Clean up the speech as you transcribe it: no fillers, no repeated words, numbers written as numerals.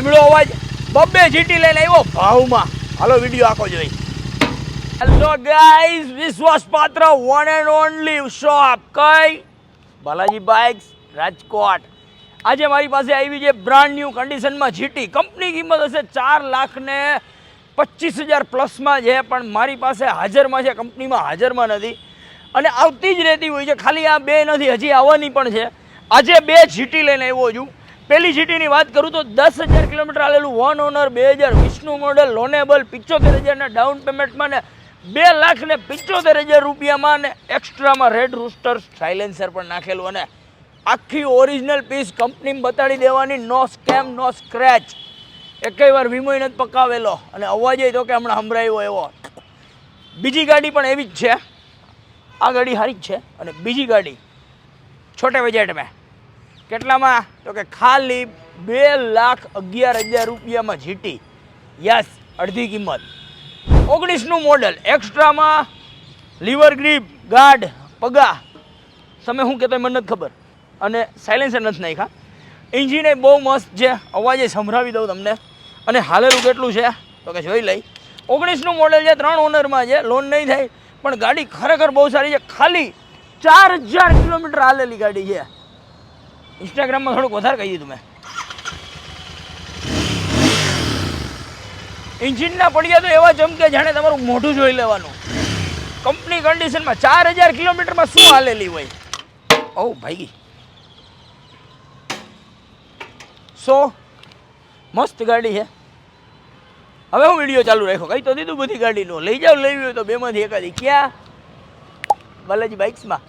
સાંભળ્યો અવાજ? બબ્બે જીટી લઈને આવ્યો ભાવમાં. હાલો વિડીયો આખો જોઈ. હેલો ગાઈઝ, વિશ્વાસપાત્ર વન એન્ડ ઓનલી શોપ કઈ બાલાજી બાઇક્સ રાજકોટ. આજે મારી પાસે આવી છે બ્રાન્ડ ન્યૂ કન્ડિશનમાં જીટી. કંપની કિંમત હશે 4,25,000 પ્લસમાં છે, પણ મારી પાસે હાજરમાં છે, કંપનીમાં હાજરમાં નથી અને આવતી જ રહેતી હોય છે. ખાલી આ બે નથી, હજી આવવાની પણ છે. આજે બે જીટી લઈને આવ્યો છું. પહેલી જીટીની વાત કરું તો 10,000 કિલોમીટર આલેલું વન ઓનર 2020નું મોડેલ, લોનેબલ 75,000ના ડાઉન પેમેન્ટમાં ને 2,75,000 રૂપિયામાં ને એક્સ્ટ્રામાં રેડ રૂસ્ટર સાયલેન્સર પણ નાખેલું અને આખી ઓરિજિનલ પીસ કંપની બતાડી દેવાની. નો સ્કેમ નો સ્ક્રેચ, એકેય વાર વીમો નથી પકાવેલો અને અવાજ તો કે હમણાં સંભળાયો એવો. બીજી ગાડી પણ એવી જ છે. આ ગાડી સારી જ છે અને બીજી ગાડી છોટે બજેટ મેં કેટલામાં તો કે ખાલી 2,11,000 રૂપિયામાં જીટી. યસ, અડધી કિંમત. 19નું મોડેલ, એક્સ્ટ્રામાં લીવર ગ્રીપ, ગાર્ડ, પગા, તમે શું કહેતો મને નથી ખબર, અને સાયલેન્સર નથી નાખ્યા. એન્જિન એ બહુ મસ્ત છે, અવાજે સંભળાવી દઉં તમને. અને હાલેલું કેટલું છે તો કે જોઈ લઈ. 19નું મોડેલ છે, 3 ઓનરમાં છે, લોન નહીં થાય, પણ ગાડી ખરેખર બહુ સારી છે. ખાલી 4,000 કિલોમીટર હાલેલી ગાડી છે. ઇન્સ્ટાગ્રામમાં થોડુંક વધારે કહી દીધું મેં. એન્જિનના પડિયા તો એવા ચમકે જાણે તમારું મોઢું જોઈ લેવાનું. કંપની કન્ડિશનમાં 4,000 કિલોમીટરમાં શું હાલેલી હોય? ઓ ભાઈ, મસ્ત ગાડી છે. હવે હું વિડીયો ચાલુ રાખ્યો, કહી તો દીધું બધી ગાડીનું. લઈ જાઓ, લેવી હોય તો બેમાંથી એકાદી. ક્યાં? બાલાજી બાઇક્સમાં.